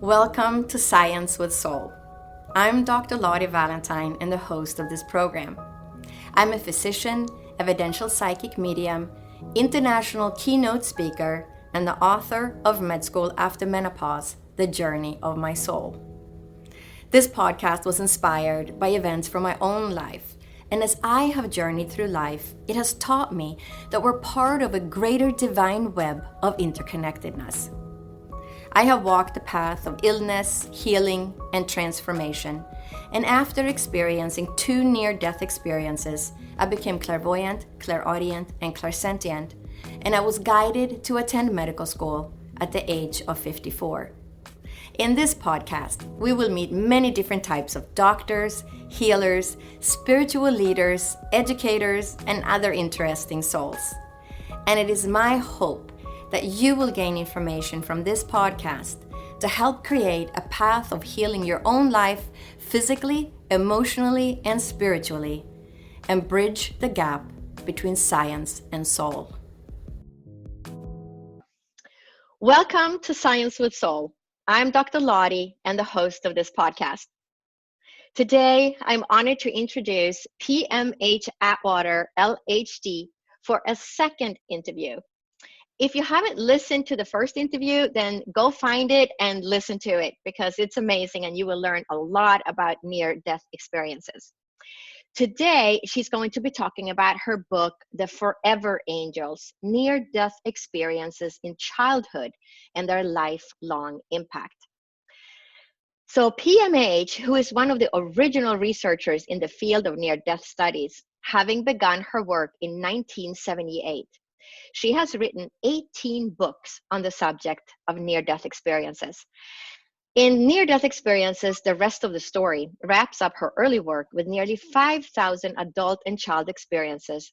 Welcome to Science with Soul. I'm Dr. Lottie Valentine and the host of this program. I'm a physician, evidential psychic medium, international keynote speaker, and the author of Med School After Menopause, The Journey of My Soul. This podcast was inspired by events from my own life, and as I have journeyed through life, it has taught me that we're part of a greater divine web of interconnectedness. I have walked the path of illness, healing, and transformation, and after experiencing 2 near-death experiences, I became clairvoyant, clairaudient, and clairsentient, and I was guided to attend medical school at the age of 54. In this podcast, we will meet many different types of doctors, healers, spiritual leaders, educators, and other interesting souls. And it is my hope that you will gain information from this podcast to help create a path of healing your own life physically, emotionally, and spiritually, and bridge the gap between science and soul. Welcome to Science with Soul. I'm Dr. Lottie and the host of this podcast. Today, I'm honored to introduce P.M.H. Atwater L.H.D. for a second interview. If you haven't listened to the first interview, then go find it and listen to it because it's amazing and you will learn a lot about near-death experiences. Today, she's going to be talking about her book, The Forever Angels, Near-Death Experiences in Childhood and Their Lifelong Impact. So P.M.H., who is one of the original researchers in the field of near-death studies, having begun her work in 1978, she has written 18 books on the subject of near-death experiences. In Near-Death Experiences, the rest of the story wraps up her early work with nearly 5,000 adult and child experiences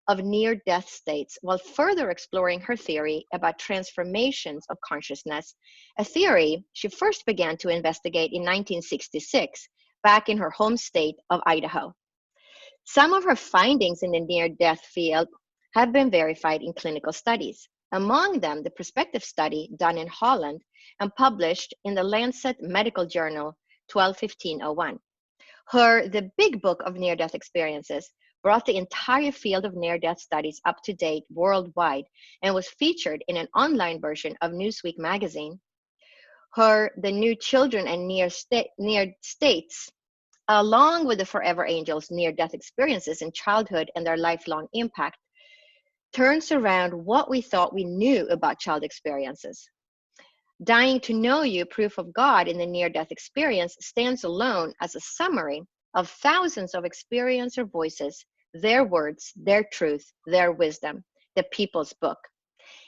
of near-death states, while further exploring her theory about transformations of consciousness, a theory she first began to investigate in 1966, back in her home state of Idaho. Some of her findings in the near-death field have been verified in clinical studies, among them the prospective study done in Holland and published in the Lancet Medical Journal 12/15/01. The big book of near-death experiences brought the entire field of near-death studies up to date worldwide and was featured in an online version of Newsweek magazine. The New Children and Near States, along with the Forever Angels near-death experiences in childhood and their lifelong impact, turns around what we thought we knew about child experiences. Dying to Know You, Proof of God in the Near-Death Experience stands alone as a summary of thousands of experiencer voices, their words, their truth, their wisdom, the People's Book.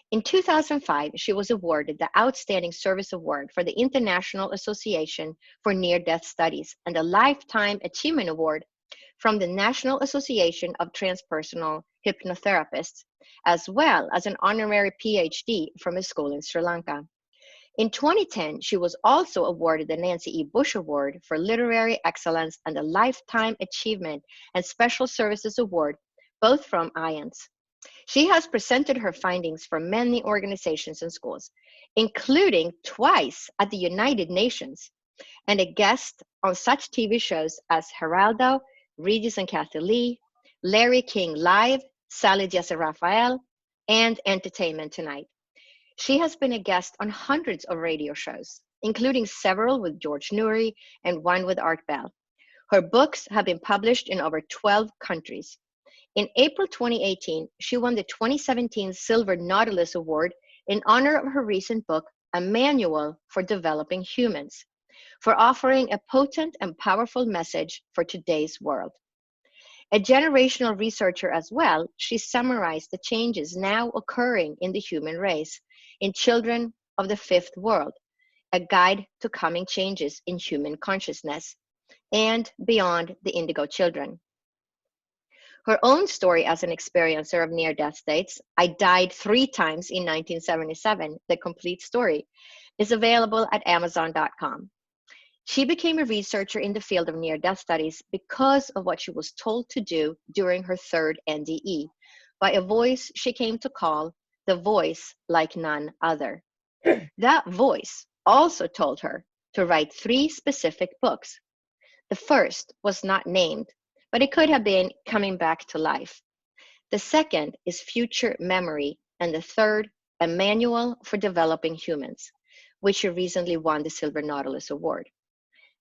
In 2005, she was awarded the Outstanding Service Award for the International Association for Near-Death Studies and the Lifetime Achievement Award from the National Association of Transpersonal Hypnotherapists, as well as an honorary Ph.D. from a school in Sri Lanka. In 2010, she was also awarded the Nancy E. Bush Award for Literary Excellence and the Lifetime Achievement and Special Services Award, both from IANS. She has presented her findings for many organizations and schools, including twice at the United Nations, and a guest on such TV shows as Heraldo, Regis and Kathie Lee, Larry King Live, Jessy Raphael, and Entertainment Tonight. She has been a guest on hundreds of radio shows, including several with George Noory and one with Art Bell. Her books have been published in over 12 countries. In April 2018, she won the 2017 Silver Nautilus Award in honor of her recent book, A Manual for Developing Humans, for offering a potent and powerful message for today's world. A generational researcher as well, she summarized the changes now occurring in the human race in Children of the Fifth World, a guide to coming changes in human consciousness, and Beyond the Indigo Children. Her own story as an experiencer of near-death states, I Died 3 Times in 1977, the complete story, is available at Amazon.com. She became a researcher in the field of near-death studies because of what she was told to do during her 3rd NDE by a voice she came to call the voice like none other. That voice also told her to write 3 specific books. The first was not named, but it could have been Coming Back to Life. The second is Future Memory, and the third, A Manual for Developing Humans, which she recently won the Silver Nautilus Award.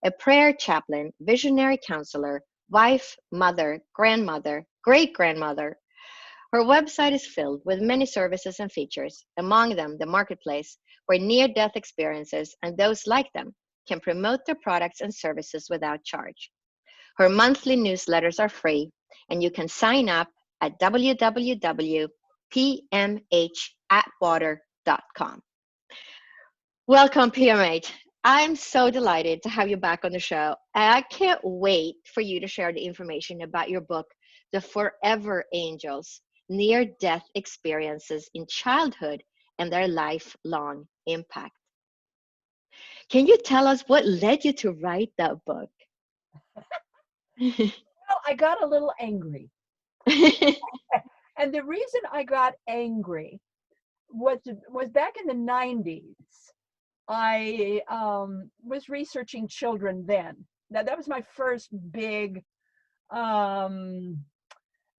A prayer chaplain, visionary counselor, wife, mother, grandmother, great-grandmother. Her website is filled with many services and features, among them the marketplace, where near-death experiences and those like them can promote their products and services without charge. Her monthly newsletters are free, and you can sign up at www.pmhatwater.com. Welcome, P.M.H. I'm so delighted to have you back on the show. And I can't wait for you to share the information about your book, The Forever Angels, Near-Death Experiences in Childhood and Their Lifelong Impact. Can you tell us what led you to write that book? Well, I got a little angry. And the reason I got angry was back in the 90s. I was researching children then. Now, that was my first big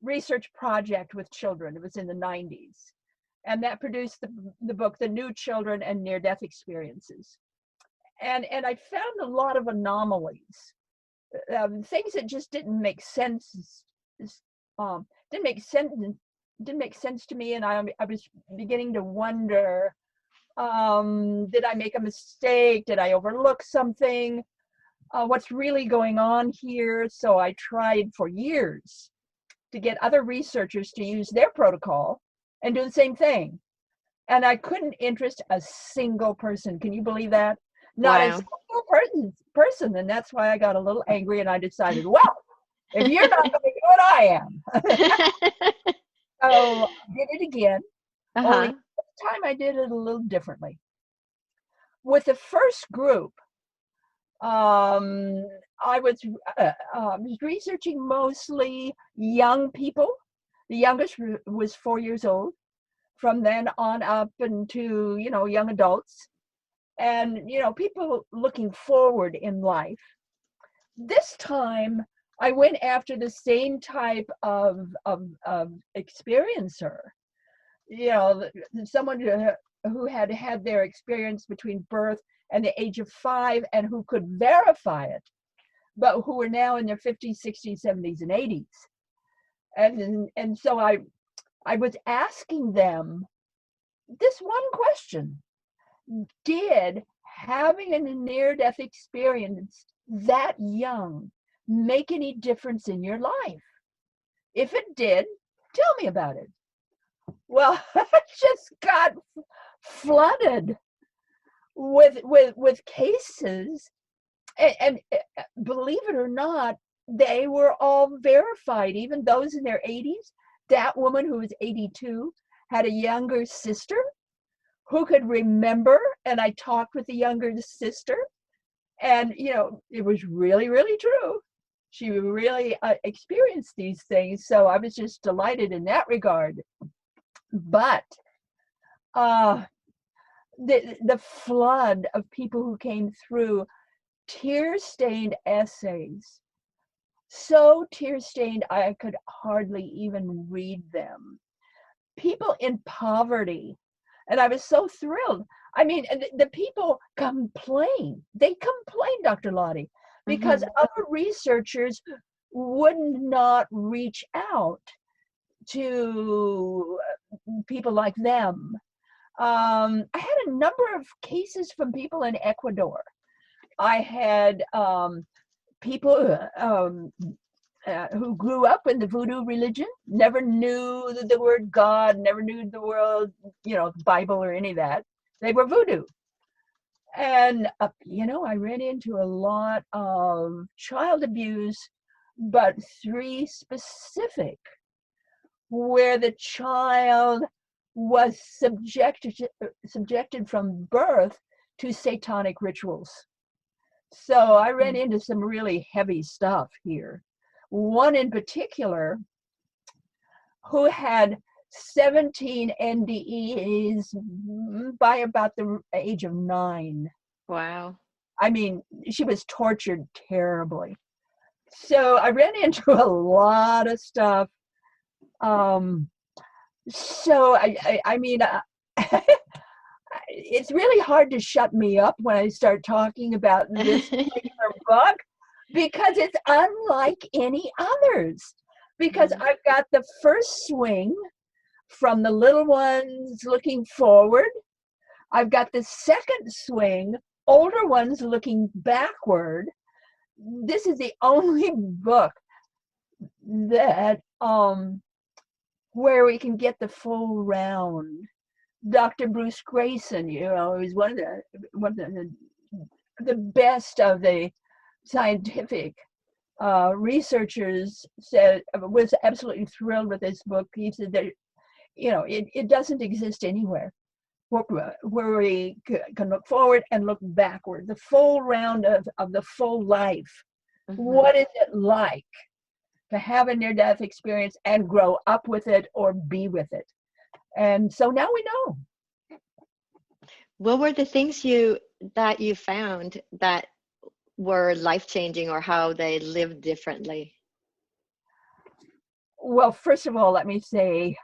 research project with children. It was in the 90s. And that produced the book, The New Children and Near-Death Experiences. And I found a lot of anomalies, things that just didn't make sense. Didn't make sense to me, and I was beginning to wonder, did I make a mistake? Did I overlook something? What's really going on here? So I tried for years to get other researchers to use their protocol and do the same thing. And I couldn't interest a single person. Can you believe that? Not a Wow. single person. And that's why I got a little angry, and I decided, well, if you're not going to do it, I am. So I did it again. Only this time I did it a little differently. With the first group, I was researching mostly young people. The youngest was 4 years old. From then on up into, young adults. And, people looking forward in life. This time, I went after the same type of experiencer. Someone who had had their experience between birth and the age of 5 and who could verify it, but who were now in their 50s, 60s, 70s, and 80s. And so I was asking them this one question: did having a near-death experience that young make any difference in your life? If it did, tell me about it. Well, I just got flooded with cases, and believe it or not, they were all verified, even those in their 80s. That woman who was 82 had a younger sister who could remember, and I talked with the younger sister, and it was really, really true. She really experienced these things, so I was just delighted in that regard. But the flood of people who came through, tear-stained essays, so tear-stained I could hardly even read them. People in poverty, and I was so thrilled. I mean, the people complain. They complain, Dr. Lottie, because other researchers would not reach out to people like them. I had a number of cases from people in Ecuador. I had people who grew up in the voodoo religion, never knew the word God, never knew the word, Bible or any of that. They were voodoo. And, I ran into a lot of child abuse, but 3 specific, where the child was subjected from birth to satanic rituals. So I ran into some really heavy stuff here. One in particular who had 17 NDEs by about the age of 9. Wow. I mean, she was tortured terribly. So I ran into a lot of stuff. So I mean, it's really hard to shut me up when I start talking about this particular book because it's unlike any others. Because I've got the first swing from the little ones looking forward. I've got the second swing, older ones looking backward. This is the only book that where we can get the full round. Dr. Bruce Grayson, you know, is one of the best of the scientific researchers, was absolutely thrilled with this book. He said that, you know, it doesn't exist anywhere where we can look forward and look backward. The full round of the full life. What is it like to have a near-death experience and grow up with it or be with it? And so now we know. What were the things that you found that were life-changing, or how they lived differently? Well, first of all, let me say,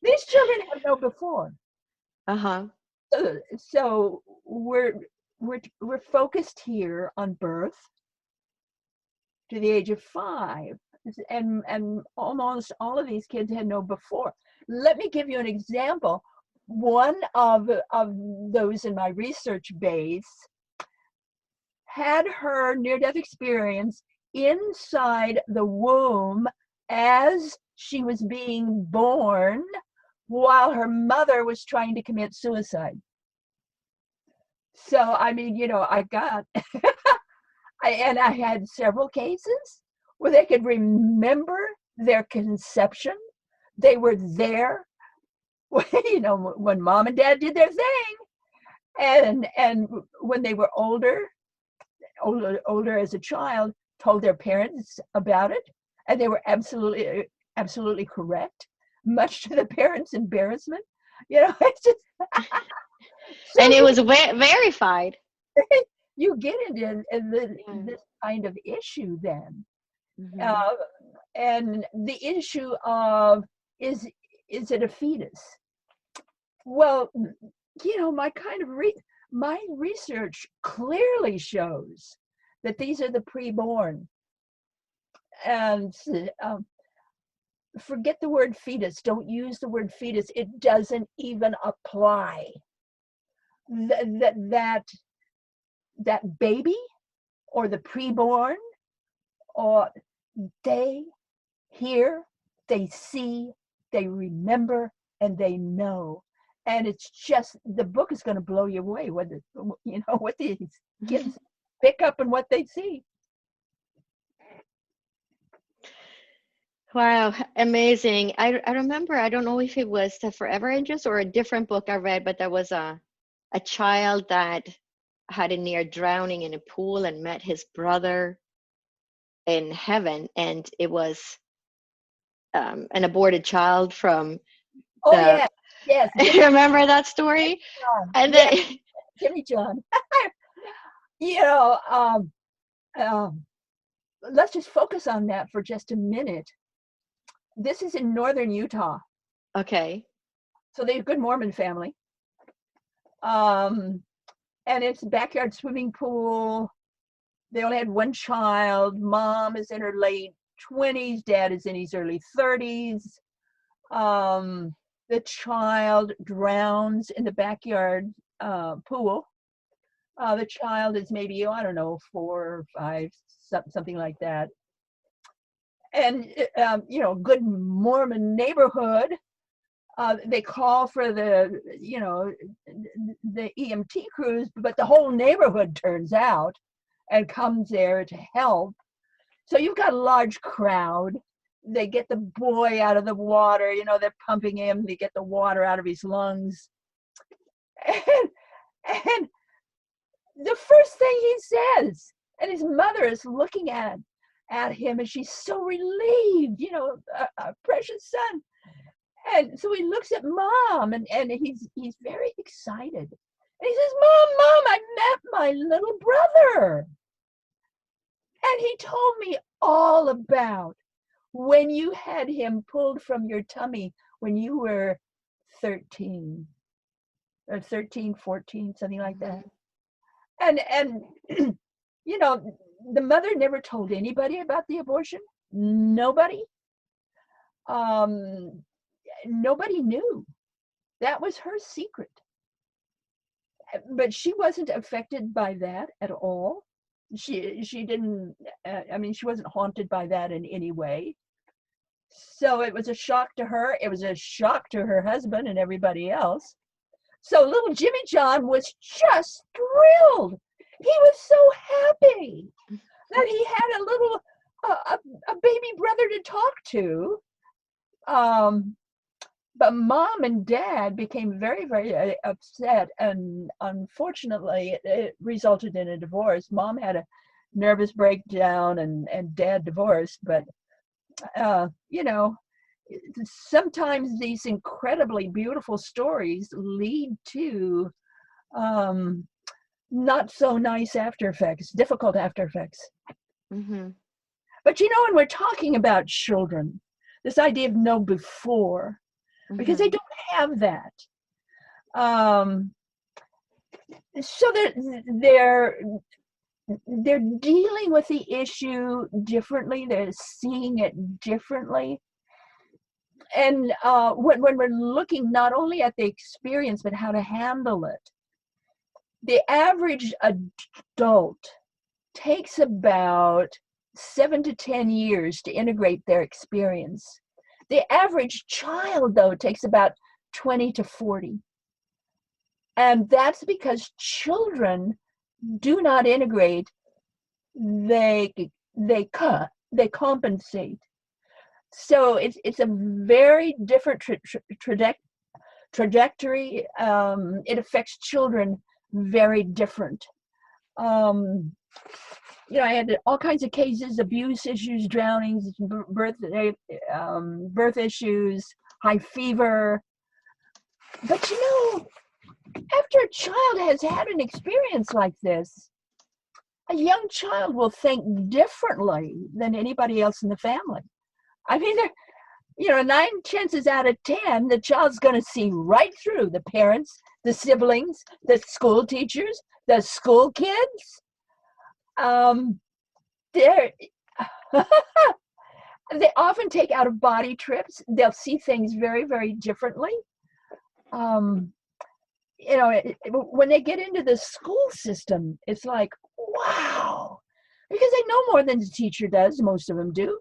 these children have no before. Uh-huh. So we're focused here on birth to the age of 5, and almost all of these kids had no before. Let me give you an example. One of those in my research base had her near-death experience inside the womb as she was being born, while her mother was trying to commit suicide. So, I mean, you know, I got, I had several cases where they could remember their conception. They were there, you know, when mom and dad did their thing. And when they were older as a child, told their parents about it, and they were absolutely correct, much to the parents' embarrassment. You know, it's just so And it was verified. you get into this kind of issue then. And the issue of is it a fetus? Well, you know, my research clearly shows that these are the preborn. And forget the word fetus. Don't use the word fetus. It doesn't even apply. That baby or the preborn, or they hear, they see, they remember, and they know. And it's just, the book is going to blow you away what these kids pick up and what they see. Wow, amazing. I remember, I don't know if it was the Forever Angels or a different book I read, but there was a child that had a near drowning in a pool and met his brother in heaven, and it was an aborted child from Yes. Remember that story? And then Jimmy John. You know, let's just focus on that for just a minute. This is in northern Utah. Okay. So they're a good Mormon family. And it's a backyard swimming pool. They only had one child. Mom is in her late 20s. Dad is in his early 30s. The child drowns in the backyard pool. The child is maybe, I don't know, 4 or 5, something like that. And, you know, good Mormon neighborhood. They call for the EMT crews, but the whole neighborhood turns out and comes there to help. So you've got a large crowd. They get the boy out of the water, you know, they're pumping him, they get the water out of his lungs. And the first thing he says, and his mother is looking at him, and she's so relieved, you know, a precious son. And so he looks at mom, and he's very excited. And he says, Mom, I met my little brother. And he told me all about when you had him pulled from your tummy when you were 13 or 13, 14, something like that. And you know, the mother never told anybody about the abortion. Nobody. Nobody knew. That was her secret. But she wasn't affected by that at all. She didn't, I mean, she wasn't haunted by that in any way. So it was a shock to her. It was a shock to her husband and everybody else. So little Jimmy John was just thrilled. He was so happy that he had a little, a baby brother to talk to. But Mom and Dad became very, very upset. And unfortunately, it resulted in a divorce. Mom had a nervous breakdown and Dad divorced. But, you know, sometimes these incredibly beautiful stories lead to not so nice after effects, difficult after effects. Mm-hmm. But you know, when we're talking about children, this idea of know before, because they don't have that. So they're dealing with the issue differently. They're seeing it differently. And when we're looking not only at the experience, but how to handle it, the average adult takes about 7 to 10 years to integrate their experience. The average child, though, takes about 20 to 40. And that's because children do not integrate. They compensate. So it's a very different trajectory. It affects children very different. You know, I had all kinds of cases: abuse issues, drownings, birth issues, high fever. But you know, after a child has had an experience like this, a young child will think differently than anybody else in the family. I mean, you know, 9 chances out of 10, the child's going to see right through the parents, the siblings, the school teachers, the school kids. They often take out of body trips. They'll see things very, very differently. You know, when they get into the school system, it's like, wow, because they know more than the teacher does. Most of them do.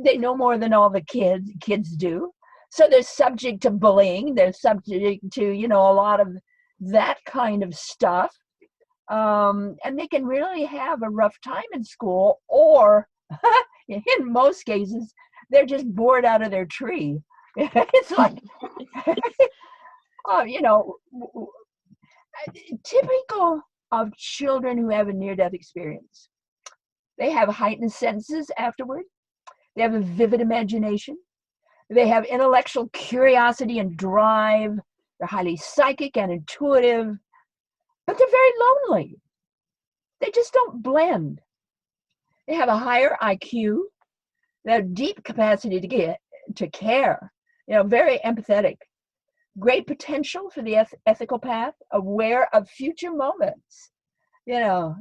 They know more than all the kids do. So they're subject to bullying. They're subject to, you know, a lot of that kind of stuff. And they can really have a rough time in school, or in most cases, they're just bored out of their tree. It's like, you know, typical of children who have a near-death experience. They have heightened senses afterward. They have a vivid imagination. They have intellectual curiosity and drive. They're highly psychic and intuitive, but they're very lonely. They just don't blend. They have a higher IQ. They have deep capacity to care. You know, very empathetic. Great potential for the ethical path, aware of future moments. You know,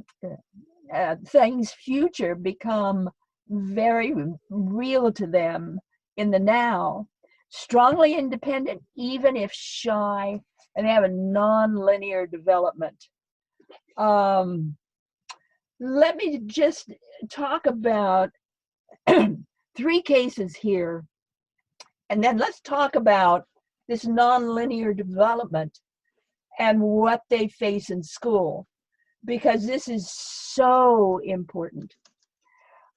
things future become very real to them in the now. Strongly independent, even if shy, and they have a non-linear development. Let me just talk about 3 cases here, and then let's talk about this non-linear development and what they face in school, because this is so important.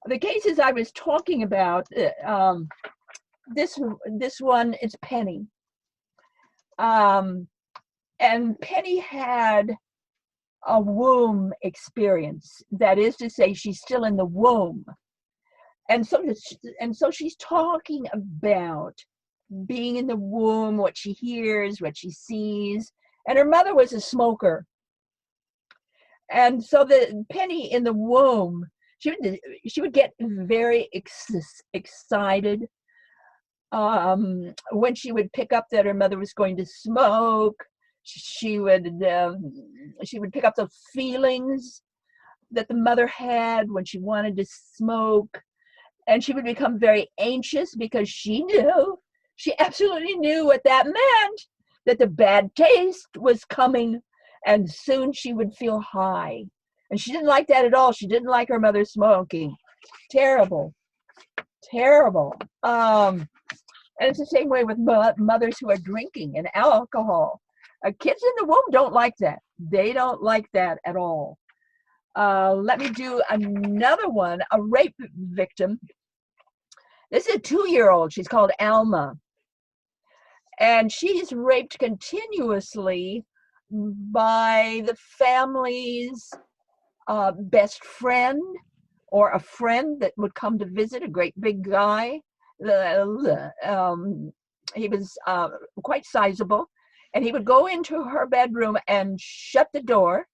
The cases I was talking about, this one is Penny. And Penny had a womb experience. That is to say, she's still in the womb. And so she's talking about being in the womb, what she hears, what she sees. And her mother was a smoker. And so the Penny in the womb, she would get very excited when she would pick up that her mother was going to smoke. She would pick up those feelings that the mother had when she wanted to smoke, and she would become very anxious because she absolutely knew what that meant, that the bad taste was coming, and soon she would feel high. And she didn't like that at all. She didn't like her mother smoking. Terrible. And it's the same way with mothers who are drinking and alcohol. Kids in the womb don't like that. They don't like that at all. Let me do another one, a rape victim. This is a 2-year-old. She's called Alma. And she's raped continuously by the family's best friend, or a friend that would come to visit, a great big guy. He was quite sizable, and he would go into her bedroom and shut the door.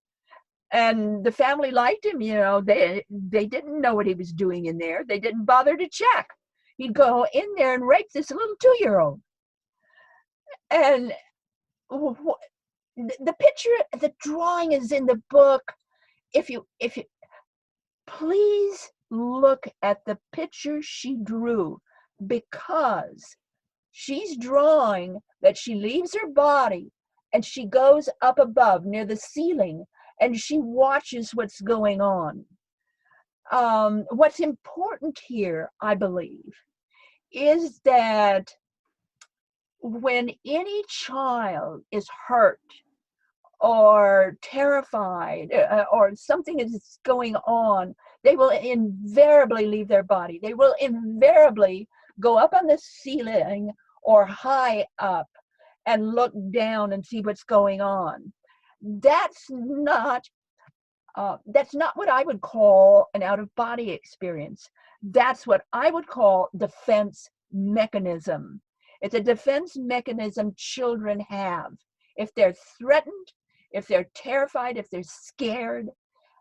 And the family liked him, they didn't know what he was doing in there. They didn't bother to check. He'd go in there and rape this little 2-year-old. And the picture, the drawing is in the book. If you please look at the picture she drew, because she's drawing that she leaves her body and she goes up above near the ceiling and she watches what's going on. What's important here, I believe, is that when any child is hurt or terrified or something is going on, they will invariably leave their body. They will invariably go up on the ceiling or high up and look down and see what's going on. That's not what I would call an out-of-body experience. That's what I would call defense mechanism. It's a defense mechanism children have. If they're threatened, if they're terrified, if they're scared,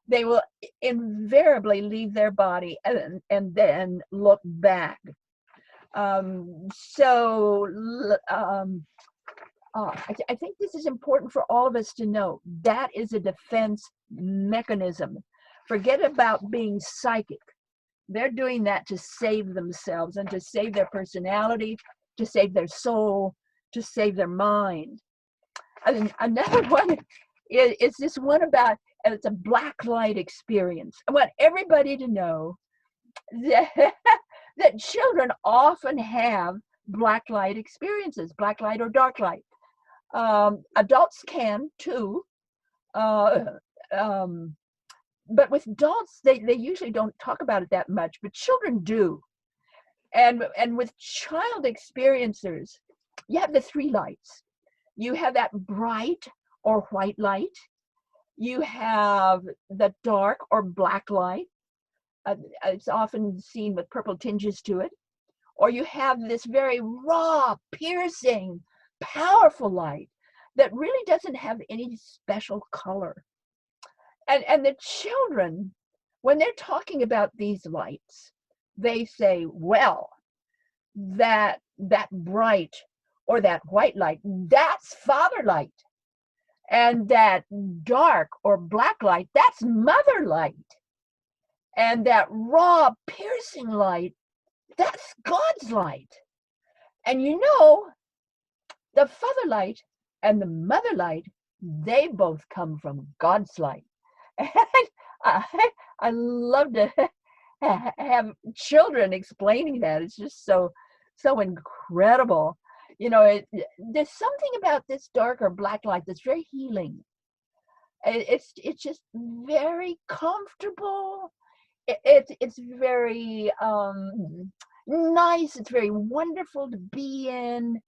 they will invariably leave their body and then look back. I think this is important for all of us to know. That is a defense mechanism. Forget about being psychic. They're doing that to save themselves and to save their personality, to save their soul, to save their mind. And another one is this one about, it's a black light experience. I want everybody to know that children often have black light experiences, black light or dark light. Adults can too, but with adults, they usually don't talk about it that much, but children do. And with child experiencers, you have the 3 lights. You have that bright or white light. You have the dark or black light. It's often seen with purple tinges to it. Or you have this very raw, piercing, powerful light that really doesn't have any special color. And the children, when they're talking about these lights, they say, well, that bright or that white light, that's father light. And that dark or black light, that's mother light. And that raw, piercing light, that's God's light. And the father light and the mother light, they both come from God's light. And I love to have children explaining that. It's just so incredible. There's something about this dark or black light that's very healing. It's just very comfortable. It's very nice. It's very wonderful to be in.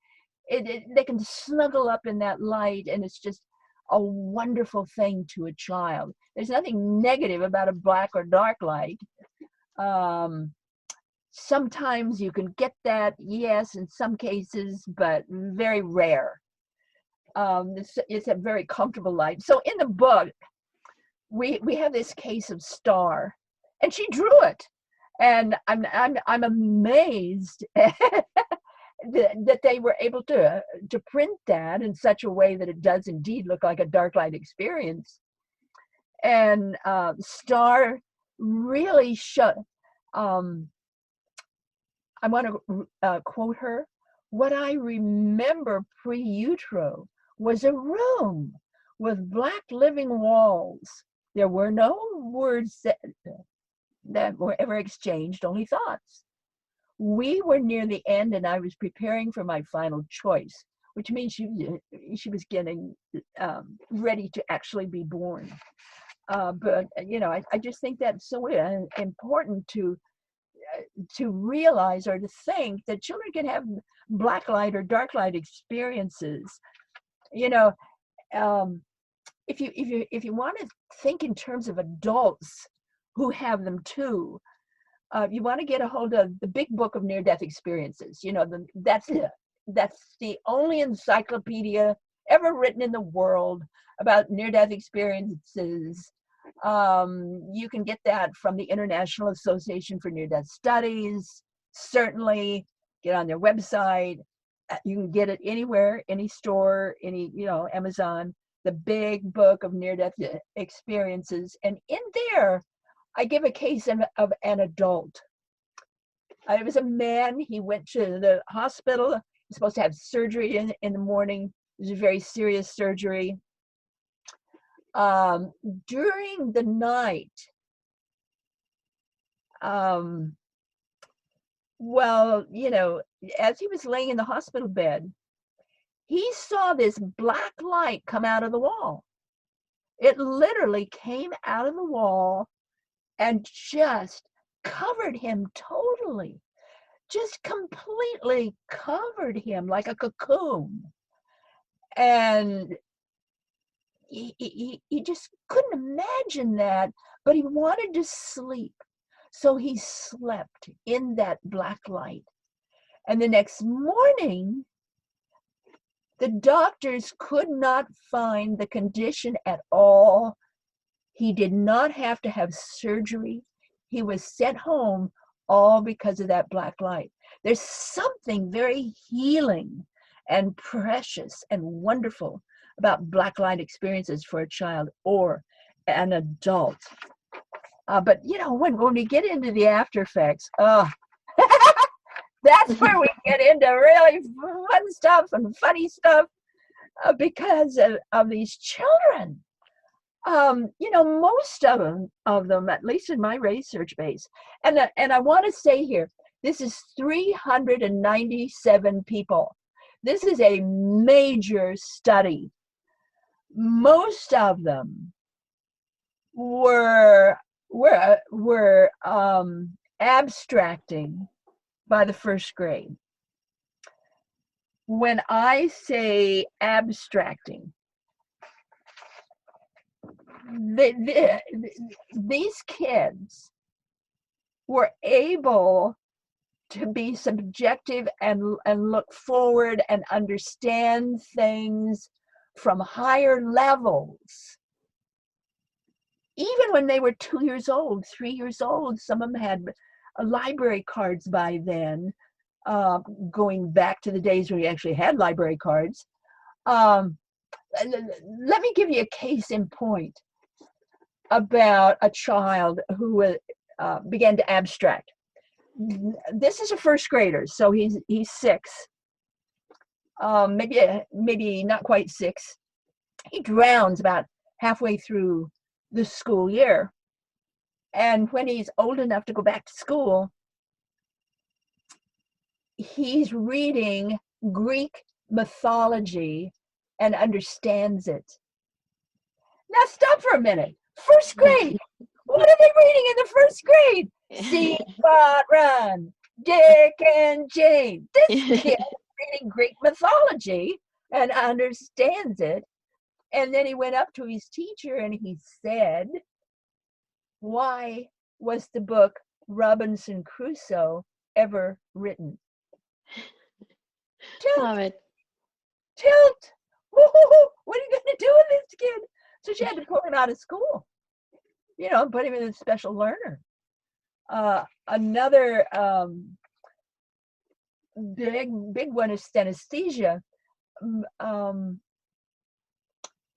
They can snuggle up in that light, and it's just a wonderful thing to a child. There's nothing negative about a black or dark light. Sometimes you can get that, yes, in some cases, but very rare. It's a very comfortable light. So in the book, we have this case of star, and she drew it, and I'm amazed that they were able to print that in such a way that it does indeed look like a dark light experience. And star really I want to quote her. What I remember pre-utero was a room with black living walls. There were no words that were ever exchanged, only thoughts. We were near the end, and I was preparing for my final choice, which means she was getting ready to actually be born. But I just think that's so important to realize or to think that children can have black light or dark light experiences. If you want to think in terms of adults who have them too, you want to get a hold of the Big Book of Near-Death Experiences. That's the only encyclopedia ever written in the world about near-death experiences. You can get that from the International Association for Near-Death Studies. Certainly get on their website. You can get it anywhere, any store, Amazon, the Big Book of Near-Death Experiences. And in there, I give a case of an adult. It was a man. He went to the hospital. He was supposed to have surgery in the morning. It was a very serious surgery. During the night, as he was laying in the hospital bed, he saw this black light come out of the wall. It literally came out of the wall and just covered him totally, just completely covered him like a cocoon. And he just couldn't imagine that, but he wanted to sleep. So he slept in that black light. And the next morning, the doctors could not find the condition at all. He did not have to have surgery. He was sent home all because of that black light. There's something very healing and precious and wonderful about black light experiences for a child or an adult. But when we get into the after effects, that's where we get into really fun stuff and funny stuff because of these children. Most of them, at least in my research base, and I want to say here, this is 397 people. This is a major study. Most of them were abstracting by the first grade. When I say abstracting, these kids were able to be subjective and look forward and understand things from higher levels. Even when they were 2 years old, 3 years old, some of them had library cards by then, going back to the days when we actually had library cards. Let me give you a case in point about a child who began to abstract. This is a first grader, so he's 6, maybe not quite 6. He drowns about halfway through the school year, and when he's old enough to go back to school, he's reading Greek mythology and understands it. Now stop for a minute. First grade. What are they reading in the first grade? See, Spot, Run, Dick and Jane. This kid is reading Greek mythology and understands it. And then he went up to his teacher and he said, "Why was the book Robinson Crusoe ever written?" Tilt. Love it. Tilt. Woo-hoo-hoo. What are you going to do with this kid? So she had to pull him out of school. put him in a special learner. Another big one is synesthesia.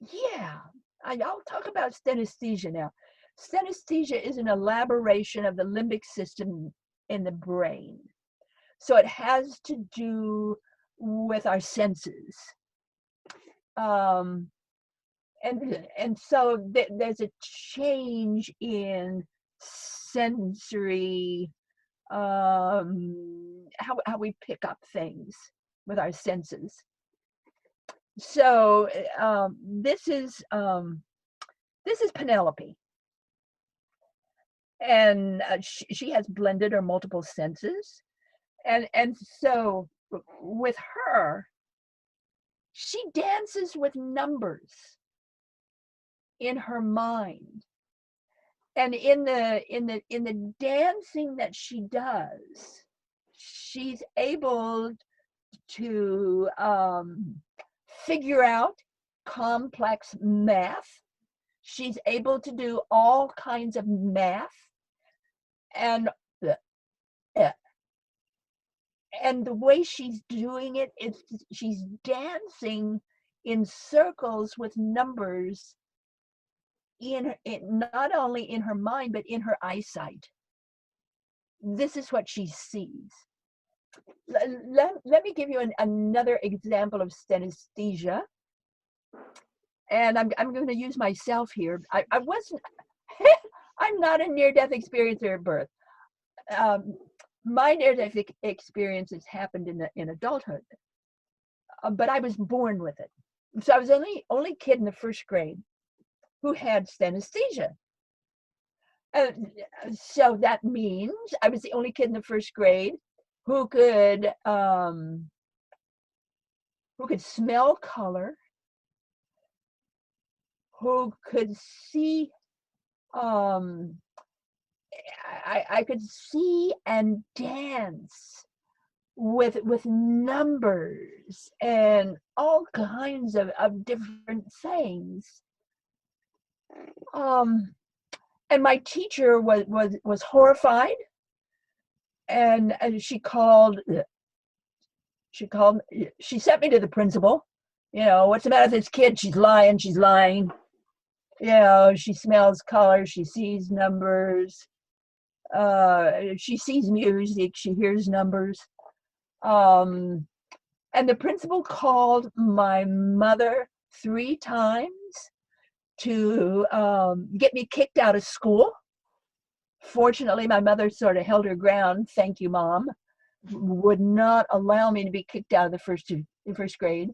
Yeah, I'll talk about synesthesia now. Synesthesia is an elaboration of the limbic system in the brain. So it has to do with our senses. And so there's a change in sensory, how we pick up things with our senses. So this is Penelope, and she has blended or multiple senses, and so with her, she dances with numbers in her mind, and in the dancing that she does, she's able to figure out complex math. She's able to do all kinds of math, and the way she's doing it is she's dancing in circles with numbers not only in her mind but in her eyesight. This is what she sees. Let me give you another example of synesthesia, and I'm going to use myself here. I wasn't I'm not a near-death experiencer at birth. My near-death experiences happened in adulthood, but I was born with it. So I was the only kid in the first grade who had synesthesia. So that means I was the only kid in the first grade who could smell color, who could see. I could see and dance with numbers and all kinds of different things. And my teacher was horrified, and she sent me to the principal. What's the matter with this kid? She's lying. She smells color, she sees numbers, she sees music, she hears numbers. And the principal called my mother 3 times to get me kicked out of school. Fortunately, my mother sort of held her ground. Thank you, Mom. Would not allow me to be kicked out of the first grade.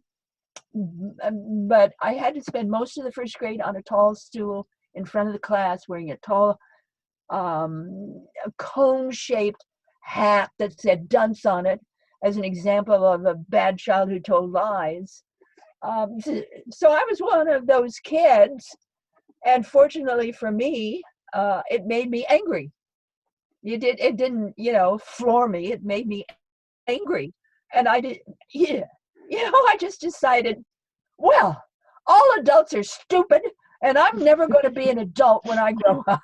But I had to spend most of the first grade on a tall stool in front of the class, wearing a tall cone-shaped hat that said dunce on it, as an example of a bad child who told lies. So I was one of those kids, and fortunately for me, it made me angry. It didn't, floor me. It made me angry, and I just decided, well, all adults are stupid, and I'm never going to be an adult when I grow up.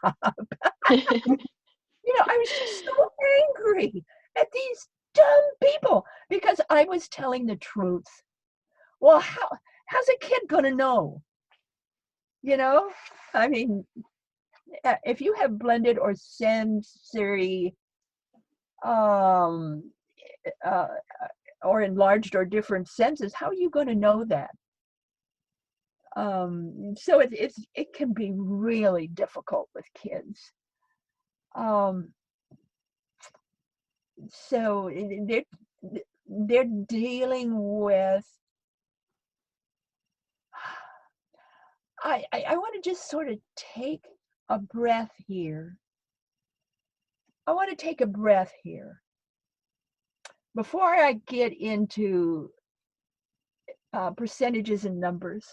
I was just so angry at these dumb people because I was telling the truth. Well, how's a kid going to know? I mean, if you have blended or sensory or enlarged or different senses, how are you going to know that? So it can be really difficult with kids. So they're dealing with. I want to just sort of take a breath here. I want to take a breath here before I get into percentages and numbers,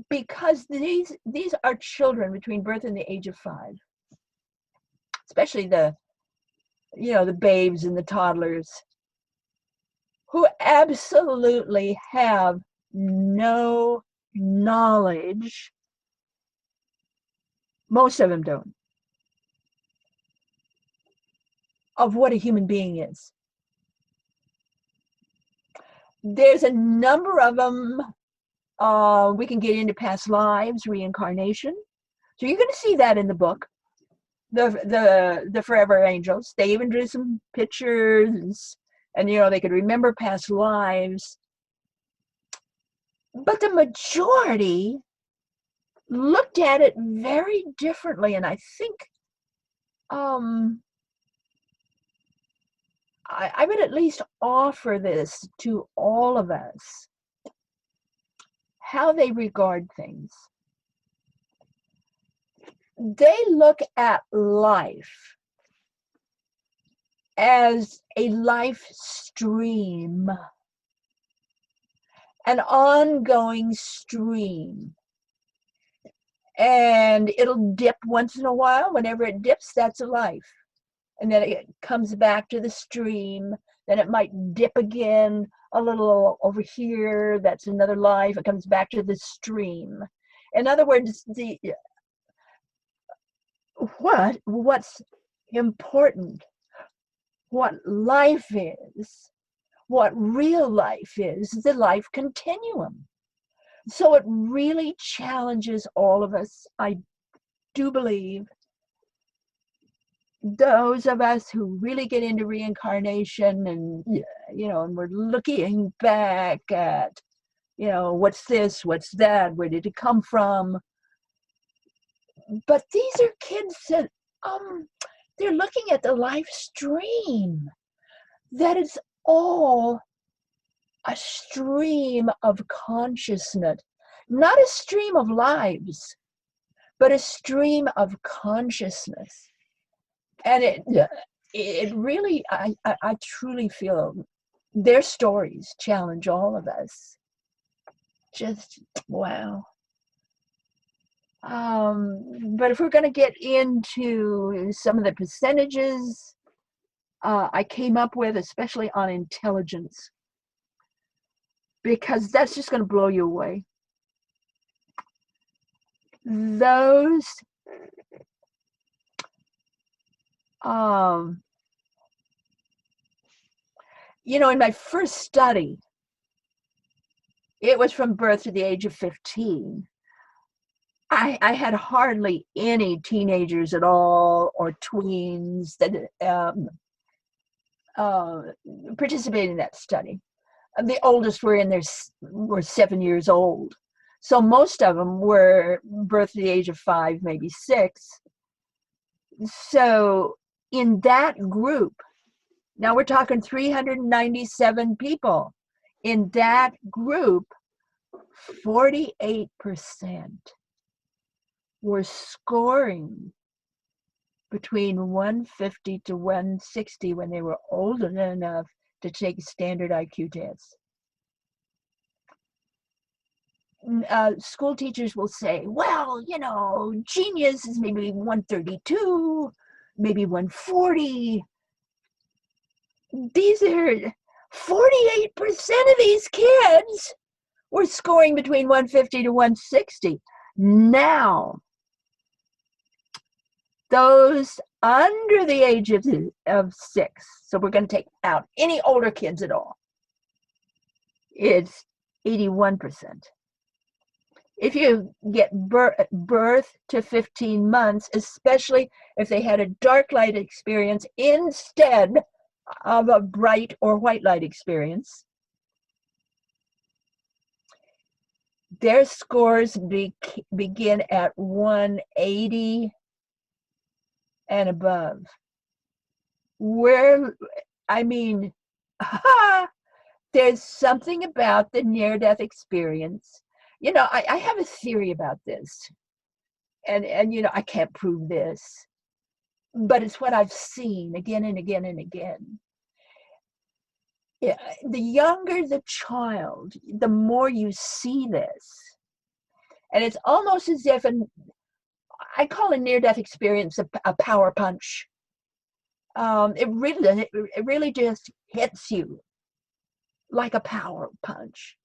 because these are children between birth and the age of 5, especially the babes and the toddlers, who absolutely have no knowledge. Most of them don't. Of what a human being is. There's a number of them. We can get into past lives, reincarnation. So you're going to see that in the book. The Forever Angels. They even drew some pictures, and they could remember past lives. But the majority looked at it very differently, and I think I would at least offer this to all of us, how they regard things. They look at life as a life stream, an ongoing stream. And it'll dip once in a while. Whenever it dips, that's a life. And then it comes back to the stream. Then it might dip again a little over here. That's another life. It comes back to the stream. In other words, what's important, what life is, what real life is the life continuum. So it really challenges all of us. I do believe those of us who really get into reincarnation and, and we're looking back at, what's this, what's that, where did it come from? But these are kids that, they're looking at the life stream. That is all a stream of consciousness, not a stream of lives, but a stream of consciousness. And it really, I truly feel their stories challenge all of us. Just, wow. But if we're going to get into some of the percentages I came up with, especially on intelligence, because that's just going to blow you away. Those in my first study, it was from birth to the age of 15. I had hardly any teenagers at all or tweens that participated in that study. The oldest were 7 years old. So most of them were birth to the age of 5, maybe 6. So in that group, now we're talking 397 people. In that group, 48% were scoring between 150 to 160 when they were old enough to take standard IQ tests. School teachers will say, well, genius is maybe 132, maybe 140. These are 48% of these kids were scoring between 150 to 160. Now, those under the age of 6, so we're going to take out any older kids at all, it's 81%. If you get birth to 15 months, especially if they had a dark light experience instead of a bright or white light experience, their scores begin at 180 and above. There's something about the near-death experience. I have a theory about this, and I can't prove this, but it's what I've seen again and again and again. Yeah, the younger the child, the more you see this, and it's almost as if I call a near-death experience a power punch. It really just hits you like a power punch.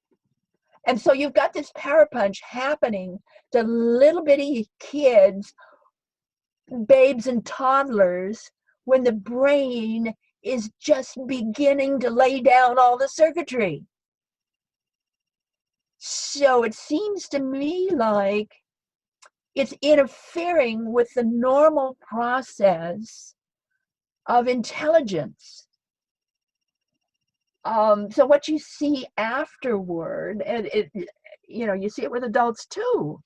And so you've got this power punch happening to little bitty kids, babes and toddlers, when the brain is just beginning to lay down all the circuitry. So it seems to me like it's interfering with the normal process of intelligence. So what you see afterward, and you see it with adults too.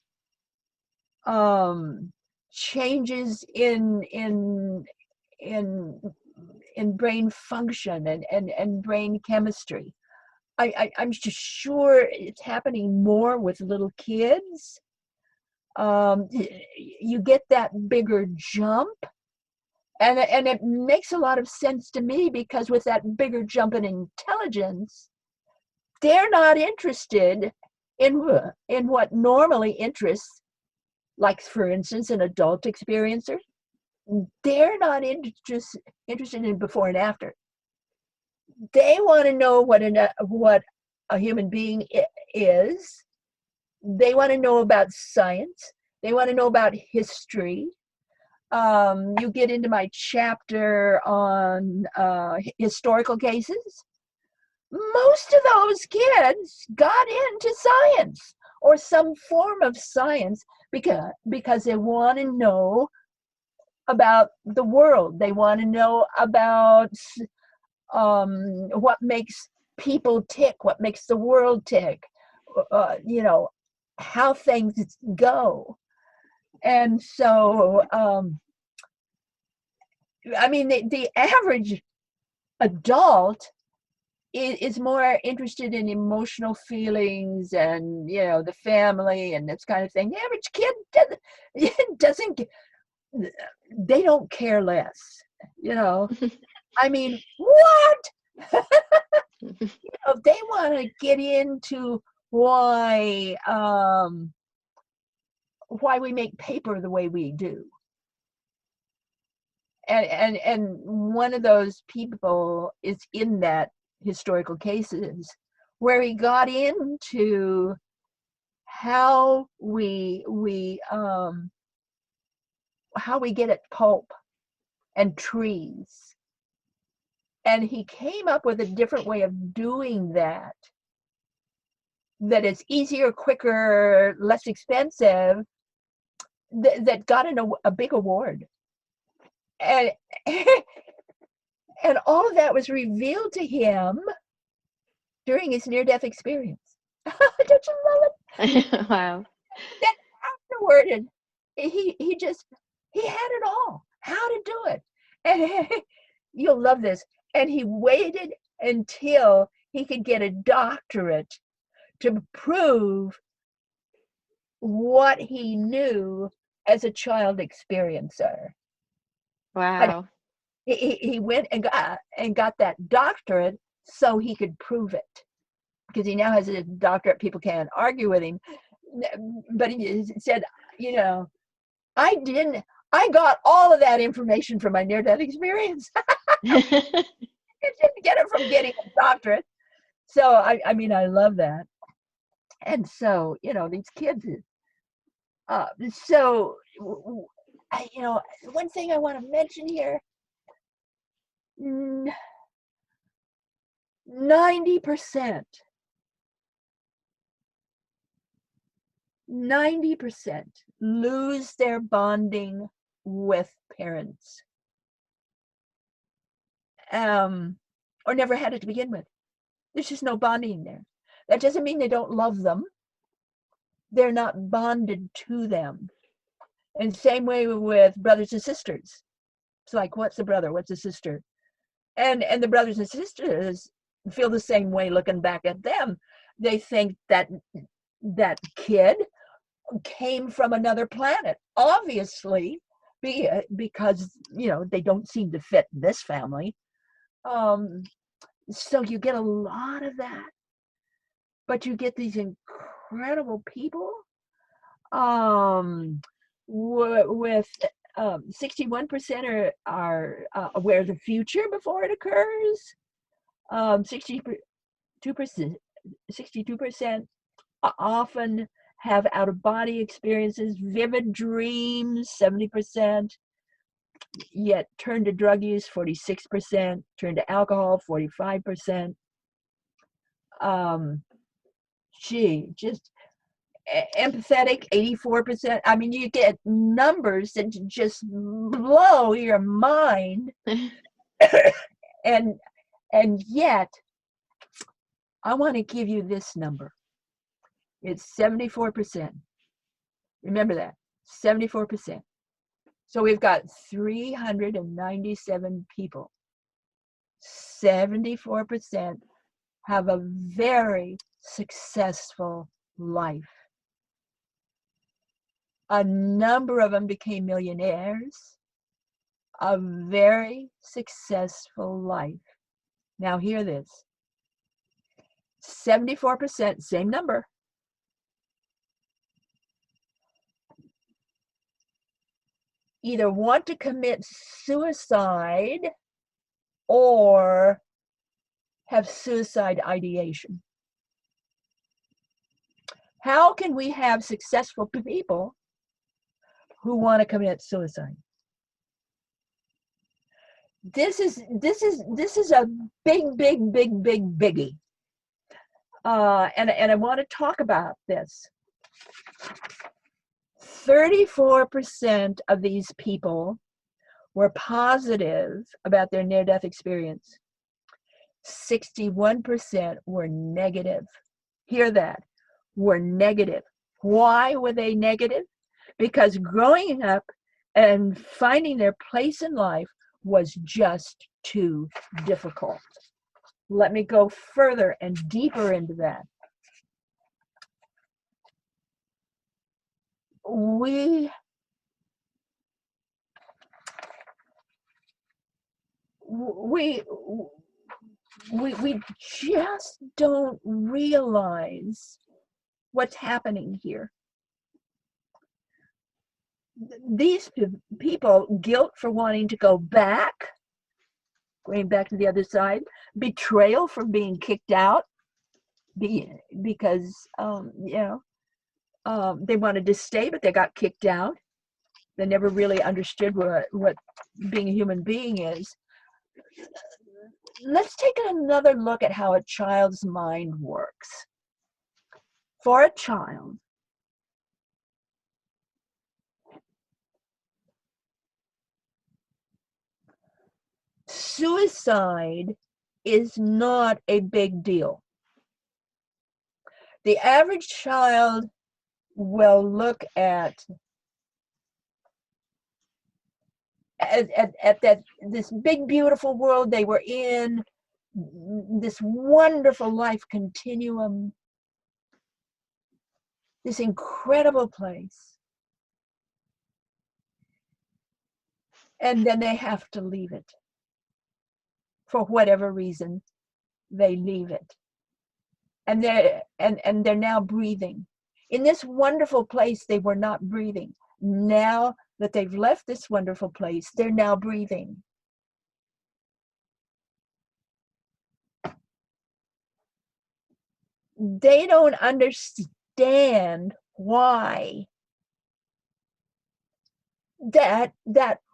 Changes in brain function and brain chemistry. I'm just sure it's happening more with little kids. You get that bigger jump, and it makes a lot of sense to me, because with that bigger jump in intelligence, they're not interested in what normally interests, like for instance an adult experiencer. They're not interested in before and after. They want to know what a human being is. They want to know about science. They want to know about history. You get into my chapter on historical cases. Most of those kids got into science or some form of science because they want to know about the world. They want to know about what makes people tick, what makes the world tick, how things go. And so, the average adult is more interested in emotional feelings and, the family and this kind of thing. The average kid doesn't they don't care less, what? They want to get into why we make paper the way we do. And one of those people is in that historical cases where he got into how we get at pulp and trees. And he came up with a different way of doing that is easier, quicker, less expensive, that got a big award. And and all of that was revealed to him during his near-death experience. Don't you love it? Wow. Then afterward, he had it all, how to do it. And you'll love this. And he waited until he could get a doctorate to prove what he knew as a child experiencer. Wow. He went and got that doctorate so he could prove it, because he now has a doctorate. People can't argue with him. But he said, I got all of that information from my near-death experience. I didn't get it from getting a doctorate. So I love that. And so, these kids, one thing I want to mention here, 90% lose their bonding with parents, or never had it to begin with. There's just no bonding there. That doesn't mean they don't love them. They're not bonded to them. And same way with brothers and sisters. It's like, what's a brother? What's a sister? And the brothers and sisters feel the same way looking back at them. They think that kid came from another planet, obviously, because, they don't seem to fit this family. So you get a lot of that. But you get these incredible people with 61% are aware of the future before it occurs. 62% often have out-of-body experiences, vivid dreams, 70%, yet turn to drug use, 46%, turn to alcohol, 45%. Just empathetic, 84%. I mean, you get numbers that just blow your mind. and yet, I want to give you this number. It's 74%. Remember that, 74%. So we've got 397 people. 74% have a very successful life. A number of them became millionaires. A very successful life. Now hear this. 74%, same number. Either want to commit suicide or have suicide ideation. How can we have successful people who want to commit suicide? This is a big biggie. And I want to talk about this. 34% of these people were positive about their near-death experience. 61% were negative. Hear that, were negative. Why were they negative? Because growing up and finding their place in life was just too difficult. Let me go further and deeper into that. We just don't realize what's happening here. These people, guilt for wanting to go back, going back to the other side, betrayal for being kicked out because they wanted to stay, but they got kicked out. They never really understood what being a human being is. Let's take another look at how a child's mind works. For a child, suicide is not a big deal. The average child will look at this big beautiful world they were in, this wonderful life continuum, this incredible place, and then they have to leave it. For whatever reason, they leave it, and they're now breathing. In this wonderful place, they were not breathing. Now that they've left this wonderful place, they're now breathing. They don't understand why that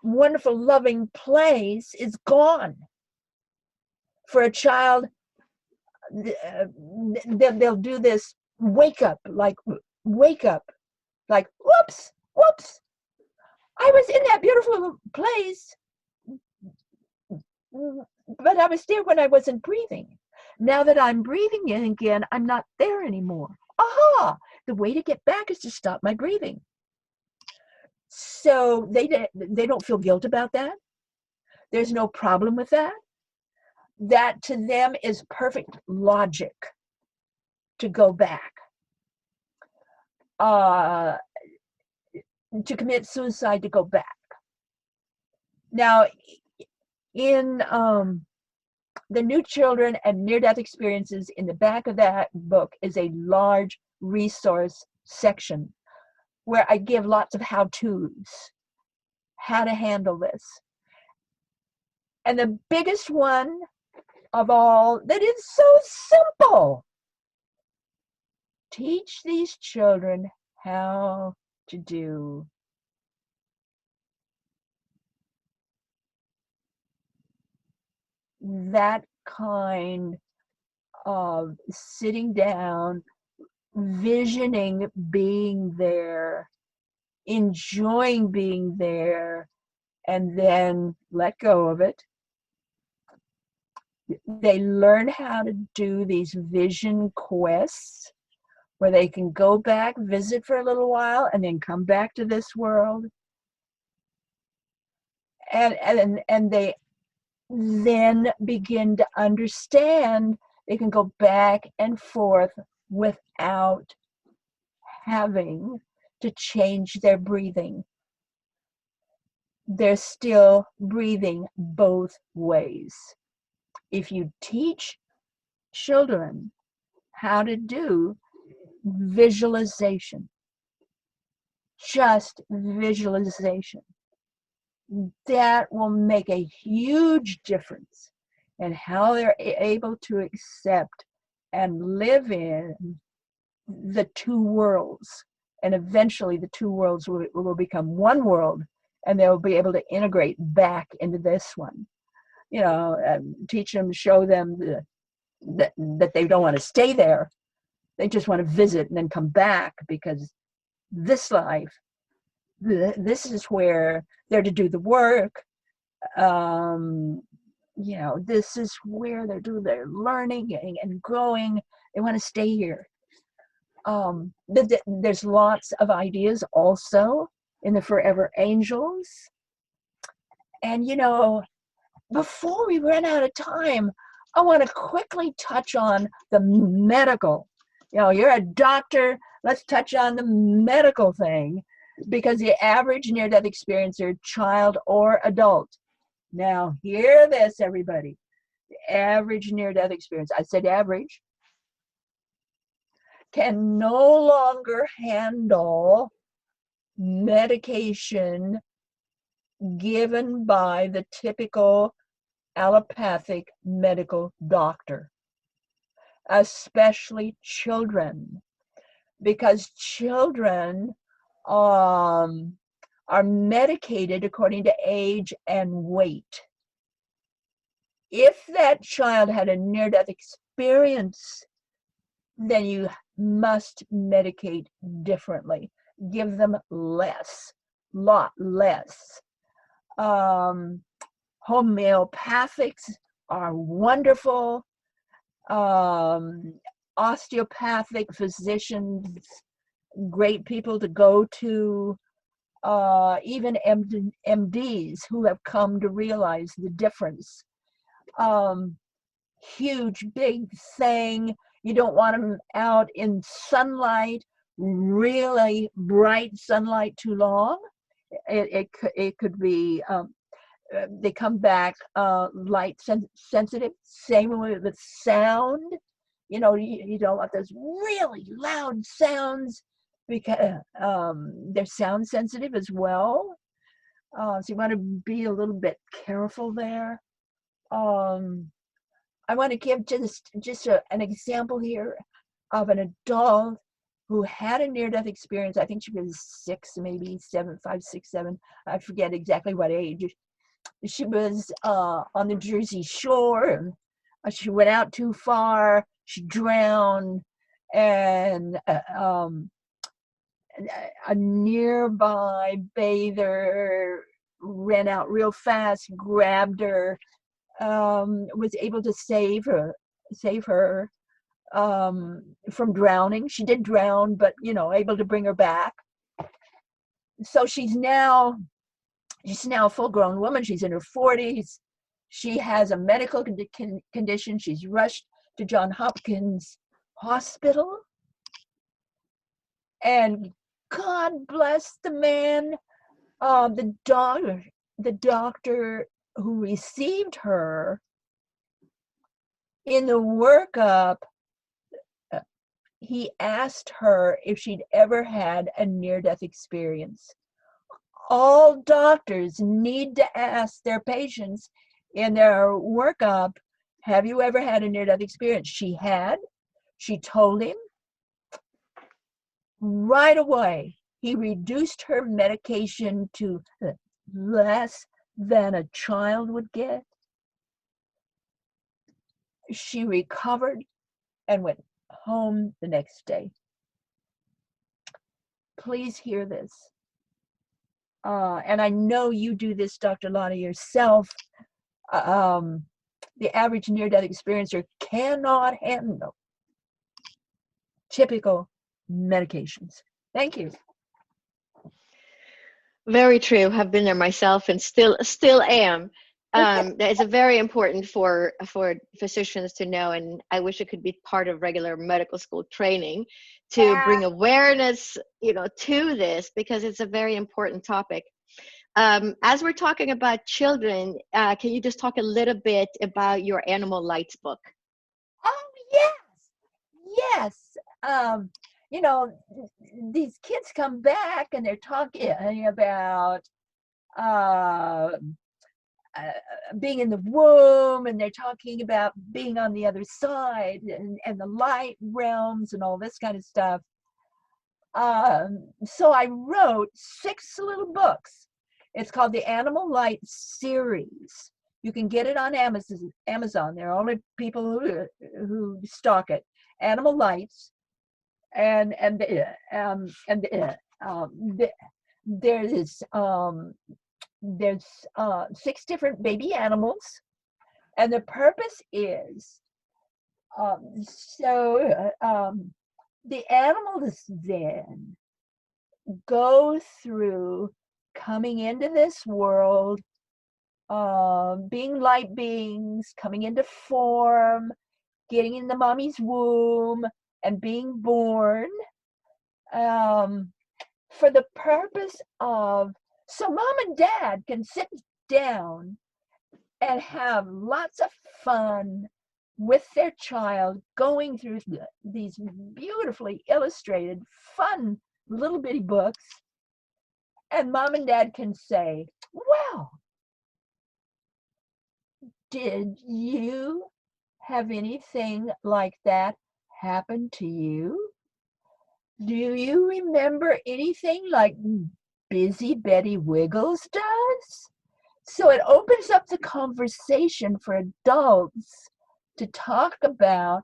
wonderful loving place is gone. For a child, they'll do this wake up, like whoops, I was in that beautiful place, but I was there when I wasn't breathing. Now that I'm breathing in again, I'm not there anymore. Aha! The way to get back is to stop my breathing. So they don't feel guilt about that. There's no problem with that. That to them is perfect logic to go back. To commit suicide, to go back. Now, in the New Children and Near-Death Experiences, in the back of that book is a large resource section where I give lots of how-tos, how to handle this. And the biggest one of all that is so simple teach these children how to do that kind of sitting down, visioning being there, enjoying being there, and then let go of it. They learn how to do these vision quests where they can go back, visit for a little while, and then come back to this world. And they then begin to understand they can go back and forth without having to change their breathing. They're still breathing both ways. If you teach children how to do visualization, just visualization, that will make a huge difference in how they're able to accept and live in the two worlds. And eventually the two worlds will become one world, and they'll be able to integrate back into this one. You know, teach them, show them that they don't want to stay there. They just want to visit and then come back, because this life, this is where they're to do the work. You know, this is where they're doing their learning and growing. They want to stay here. There's lots of ideas also in the Forever Angels. And, you know, before we run out of time, I want to quickly touch on the medical. You know, you're a doctor, let's touch on the medical thing, because the average near-death experiencer, child or adult. Now, hear this, everybody. The average near-death experience, I said average, can no longer handle medication given by the typical allopathic medical doctor, especially children, because children are medicated according to age and weight. If that child had a near-death experience, then you must medicate differently. Give them less, lot less. Homeopathics are wonderful. Osteopathic physicians, great people to go to. Even MDs who have come to realize the difference. Huge, big thing. You don't want them out in sunlight, really bright sunlight too long. It could be, they come back light sensitive. Same with sound. You know, you don't want those really loud sounds, because they're sound sensitive as well. So you want to be a little bit careful there. I want to give just an example here of an adult who had a near-death experience. I think she was 6, maybe 7, 5, 6, 7. I forget exactly what age. She was on the Jersey Shore. She went out too far. She drowned, and a nearby bather ran out real fast, grabbed her, was able to save her from drowning. She did drown, but, you know, able to bring her back. So she's now a full-grown woman. She's in her 40s. She has a medical condition. She's rushed to Johns Hopkins Hospital. And God bless the man, the doctor who received her in the workup. He asked her if she'd ever had a near-death experience. All doctors need to ask their patients in their workup, have you ever had a near-death experience? She had. She told him. right away, he reduced her medication to less than a child would get. She recovered and went home the next day. Please hear this. And I know you do this, Dr. Lottie, yourself. The average near-death experiencer cannot handle typical medications. Thank you. Very true. I've been there myself and still am. That is a very important for physicians to know, and I wish it could be part of regular medical school training to bring awareness, to this, because it's a very important topic. As we're talking about children, can you just talk a little bit about your Animal Lights book? Oh, yes. These kids come back and they're talking about being in the womb, and they're talking about being on the other side and the light realms and all this kind of stuff. So I wrote 6 little books. It's called the Animal Lights series. You can get it on Amazon. There are only people who stock it. Animal Lights, and there's 6 different baby animals, and the purpose is the animals then go through coming into this world, being light beings, coming into form, getting in the mommy's womb, and being born, for the purpose of, so mom and dad can sit down and have lots of fun with their child, going through these beautifully illustrated, fun little bitty books. And mom and dad can say, well, did you have anything like that happen to you? Do you remember anything like Busy Betty Wiggles does? So it opens up the conversation for adults to talk about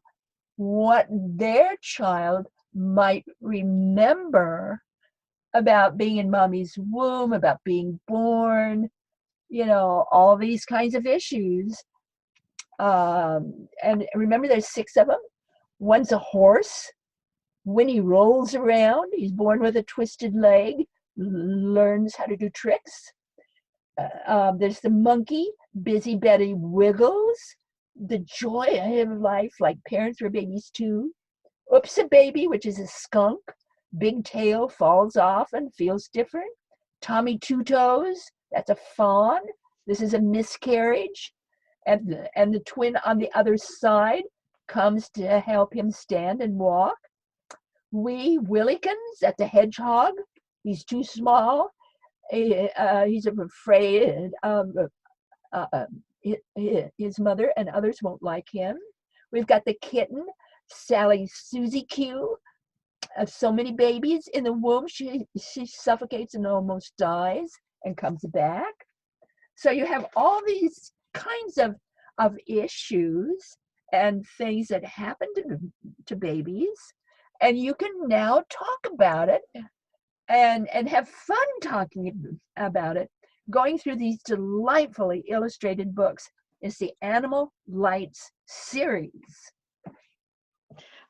what their child might remember about being in mommy's womb, about being born, all these kinds of issues. And remember, there's 6 of them. One's a horse. When he rolls around, he's born with a twisted leg, learns how to do tricks. There's the monkey, Busy Betty Wiggles, the joy of life, like parents were babies too. Oops, a baby, which is a skunk, big tail, falls off and feels different. Tommy Two Toes, that's a fawn. This is a miscarriage. And the twin on the other side comes to help him stand and walk. Wee Willikins, that's a hedgehog. He's too small. He's afraid his mother and others won't like him. We've got the kitten, Sally Susie Q. So many babies in the womb, she suffocates and almost dies and comes back. So you have all these kinds of issues and things that happen to babies, and you can now talk about it and have fun talking about it, going through these delightfully illustrated books. It's the Animal Lights series.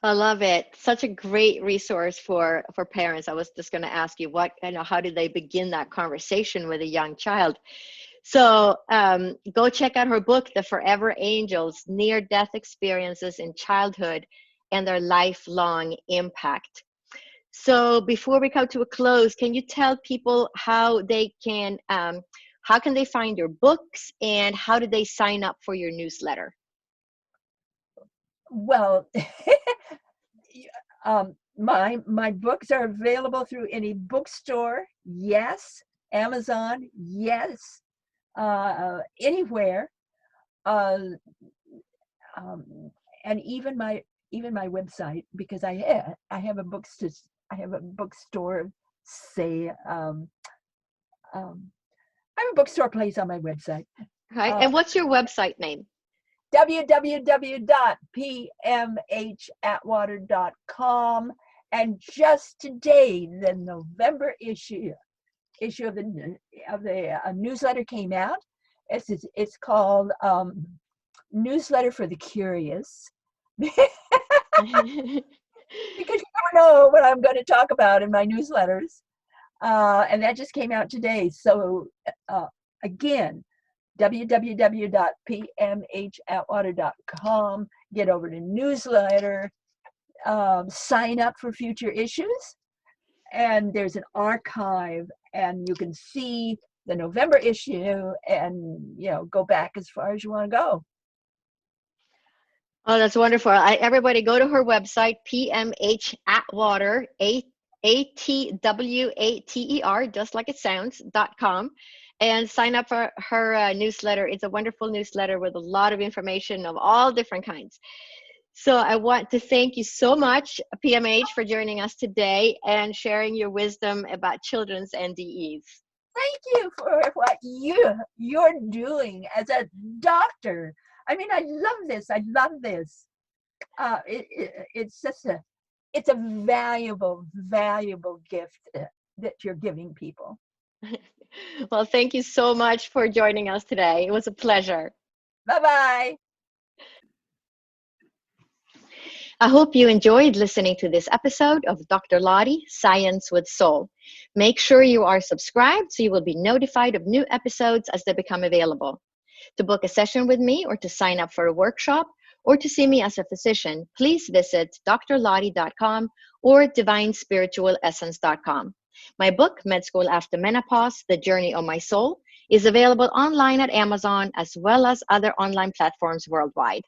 I love it. Such a great resource for parents. I was just going to ask you how do they begin that conversation with a young child? So go check out her book, The Forever Angels, Near-Death Experiences in Childhood and Their Lifelong Impact. So before we come to a close, can you tell people how can they find your books, and how do they sign up for your newsletter? Well, my books are available through any bookstore, yes. Amazon, yes. Anywhere, and even my website, because I have a I have a bookstore, say, I have a bookstore place on my website. Right. And what's your website name? www.pmhatwater.com. And just today, the November issue of the newsletter came out. It's called Newsletter for the Curious. Because you never know what I'm going to talk about in my newsletters. And that just came out today. So again, www.pmhatwater.com. Get over to newsletter, sign up for future issues, and there's an archive, and you can see the November issue and, you know, go back as far as you want to go. Oh, that's wonderful. Everybody go to her website, P.M.H. Atwater, A-T-W-A-T-E-R, just like it sounds, .com, and sign up for her newsletter. It's a wonderful newsletter with a lot of information of all different kinds. So I want to thank you so much, P.M.H., for joining us today and sharing your wisdom about children's NDEs. Thank you for what you're doing as a doctor. I mean, I love this. I love this. It's just it's a valuable gift that you're giving people. Well, thank you so much for joining us today. It was a pleasure. Bye-bye. I hope you enjoyed listening to this episode of Dr. Lottie, Science with Soul. Make sure you are subscribed so you will be notified of new episodes as they become available. To book a session with me or to sign up for a workshop or to see me as a physician, please visit drlottie.com or divinespiritualessence.com. My book, Med School After Menopause, The Journey of My Soul, is available online at Amazon as well as other online platforms worldwide.